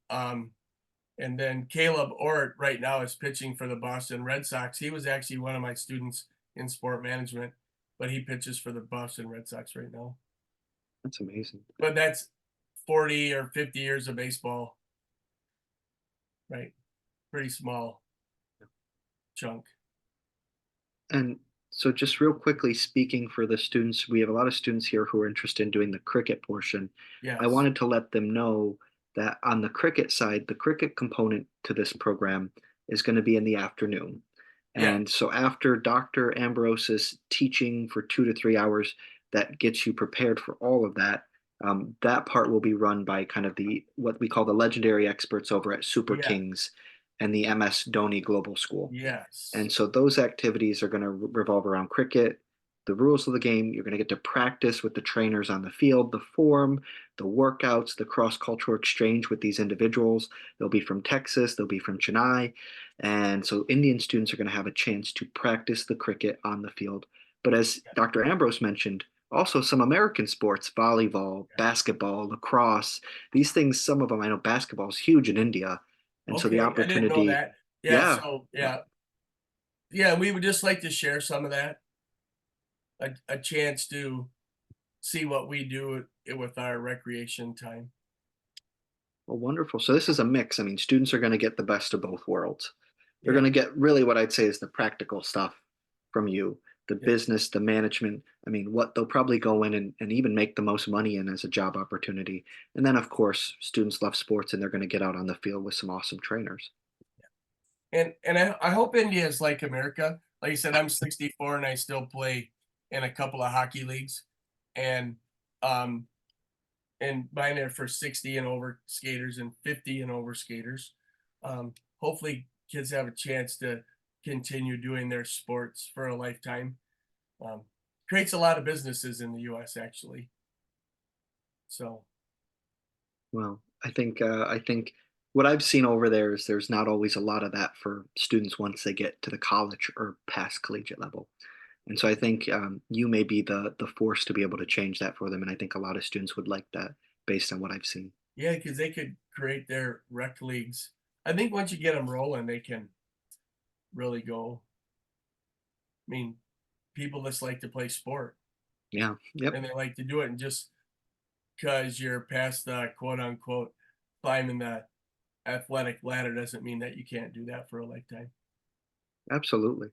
then Caleb Ort right now is pitching for the Boston Red Sox. He was actually one of my students in sport management, but he pitches for the Boston Red Sox right now. That's amazing. But that's 40 or 50 years of baseball, right? Pretty small chunk. And so, just real quickly speaking for the students, we have a lot of students here who are interested in doing the cricket portion. I Yes. wanted to let them know that on the cricket side, the cricket component to this program is going to be in the afternoon. Yeah. And so, after Dr. Ambrose's teaching for 2 to 3 hours, that gets you prepared for all of that. That part will be run by kind of the what we call the legendary experts over at Super Yeah. Kings and the MS Dhoni Global School. Yes. And so those activities are going to revolve around cricket, the rules of the game. You're going to get to practice with the trainers on the field, the form, the workouts, the cross cultural exchange with these individuals. They'll be from Texas, they'll be from Chennai. And so Indian students are going to have a chance to practice the cricket on the field. But as Yeah. Dr. Ambrose mentioned, also some American sports, volleyball, Yeah. basketball, lacrosse, these things, some of them, I know basketball is huge in India. And so the Okay. I didn't know opportunity, that. Yeah. yeah, So, yeah. yeah. Yeah. We would just like to share some of that, a chance to see what we do with our recreation time. Well, wonderful. So this is a mix. I mean, students are going to get the best of both worlds. They're going Yeah. to get really what I'd say is the practical stuff from you, the Yeah. business, the management. I mean, what they'll probably go in and even make the most money in as a job opportunity. And then, of course, students love sports and they're going to get out on the field with some awesome trainers. And I hope India is like America. Like I said, I'm 64 and I still play in a couple of hockey leagues, and um mine are for 60 and over skaters and 50 and over skaters. Hopefully kids have a chance to continue doing their sports for a lifetime. Um, Creates a lot of businesses in the US actually. So Well, I think what I've seen over there is there's not always a lot of that for students once they get to the college or past collegiate level. And so I think you may be the force to be able to change that for them. And I think a lot of students would like that based on what I've seen. yeah, because they could create their rec leagues. I think once you get them rolling, they can really go. I mean, people just like to play sport Yeah. Yep. and they like to do it. And just because you're past the quote unquote climbing the athletic ladder doesn't mean that you can't do that for a lifetime. Absolutely.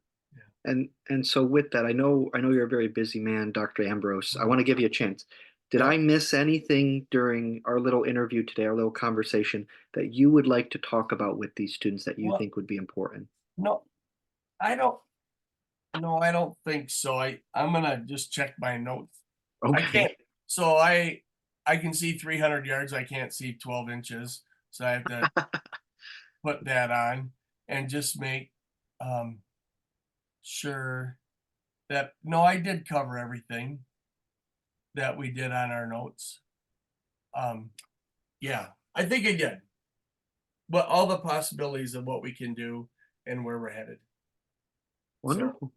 Yeah. And so with that, I know you're a very busy man, Dr. Ambrose. I Mhm. want to give you a chance. Did Yep. I miss anything during our little interview today, our little conversation that you would like to talk about with these students that you Well, think would be important? no, I don't. No, I don't think so. I'm gonna just check my notes. I can't. Okay. So I can see 300 yards. I can't see 12 inches. So I have to put that on and just make um sure that no, I did cover everything that we did on our notes. Um, yeah, I think I did. But all the possibilities of what we can do and where we're headed. So Wonderful.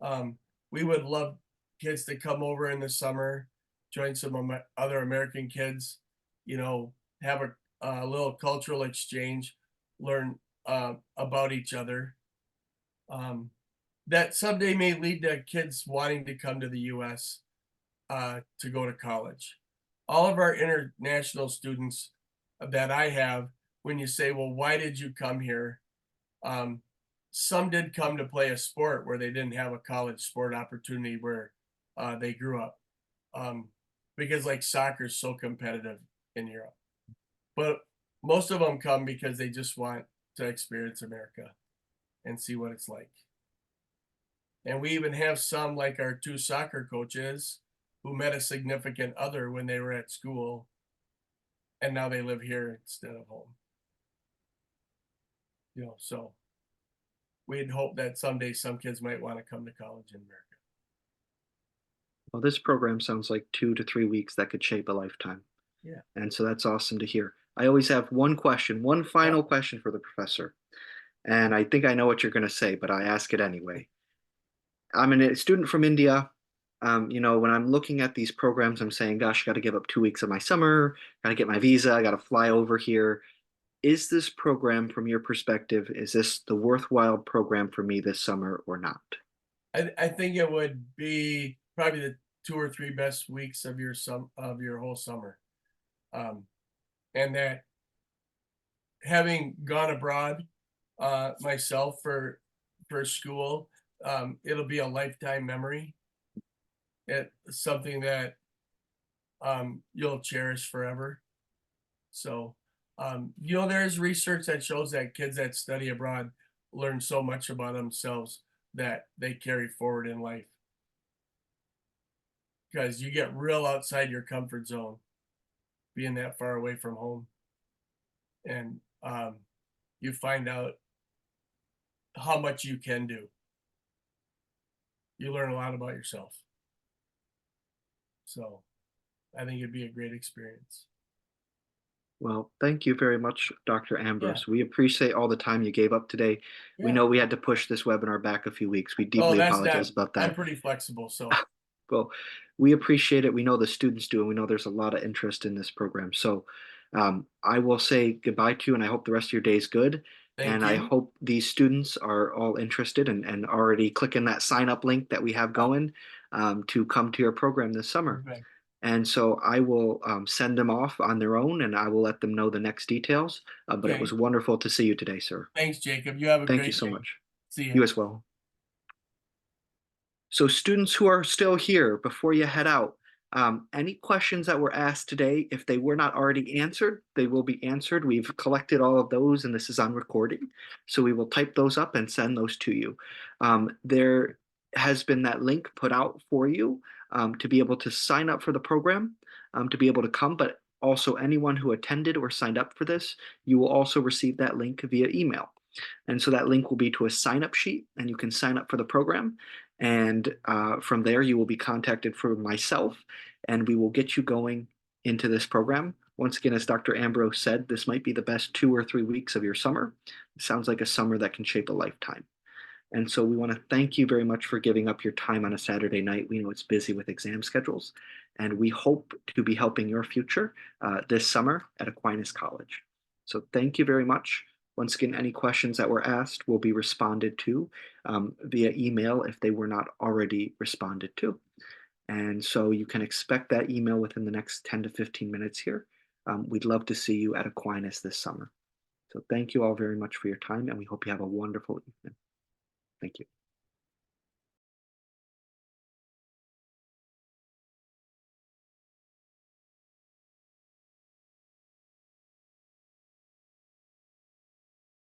um, we would love kids to come over in the summer, join some other American kids, you know, have a little cultural exchange, learn about each other. Um, that someday may lead to kids wanting to come to the US to go to college. All of our international students that I have, when you say, well, why did you come here? Um, some did come to play a sport where they didn't have a college sport opportunity where they grew up. Um, because like soccer is so competitive in Europe. But most of them come because they just want to experience America and see what it's like. And we even have some, like our two soccer coaches, who met a significant other when they were at school, and now they live here instead of home. So we'd hope that someday some kids might want to come to college in America. Well, this program sounds like 2 to 3 weeks that could shape a lifetime. Yeah. And so that's awesome to hear. I always have one question, one Yep. final question for the professor. And I think I know what you're going to say, but I ask it anyway. I'm a student from India. When I'm looking at these programs, I'm saying, gosh, I got to give up 2 weeks of my summer, got to get my visa, I got to fly over here. Is this program, from your perspective, is this the worthwhile program for me this summer or not? I think it would be probably the 2 or 3 best weeks of your whole summer. Um, and that having gone abroad myself for school, it'll be a lifetime memory. It's something that you'll cherish forever. So, there's research that shows that kids that study abroad learn so much about themselves that they carry forward in life because you get real outside your comfort zone being that far away from home. And you find out how much you can do. You learn a lot about yourself. So, I think it'd be a great experience. Well, thank you very much, Dr. Yeah, Ambrose. We appreciate all the time you gave up today. We yeah. know we had to push this webinar back a few weeks. We Oh, deeply that's apologize not. about I'm that. pretty flexible, so Well, we appreciate it. We know the students do, and we know there's a lot of interest in this program. So I will say goodbye to you, and I hope the rest of your day is good. thank And I you. hope these students are all interested and already clicking that sign up link that we have Oh, going to come to your program this summer. perfect. And so I will send them off on their own and I will let them know the next details. But it was Okay. wonderful to see you today, sir. Thanks, Jacob. You have a Thank you great so day. much. See ya. You as well. So, students who are still here, before you head out, any questions that were asked today, if they were not already answered, they will be answered. We've collected all of those, and this is on recording. So, we will type those up and send those to you. There has been that link put out for you to be able to sign up for the program, to be able to come, but also anyone who attended or signed up for this, you will also receive that link via email. And so that link will be to a sign up sheet, and you can sign up for the program. And from there, you will be contacted for myself, and we will get you going into this program. Once again, as Dr. Ambrose said, this might be the best 2 or 3 weeks of your summer. It sounds like a summer that can shape a lifetime. And so we want to thank you very much for giving up your time on a Saturday night. We know it's busy with exam schedules. and we hope to be helping your future this summer at Aquinas College. So thank you very much. Once again, any questions that were asked will be responded to via email if they were not already responded to. And so you can expect that email within the next 10 to 15 minutes here. We'd love to see you at Aquinas this summer. So thank you all very much for your time, and we hope you have a wonderful evening. Thank you.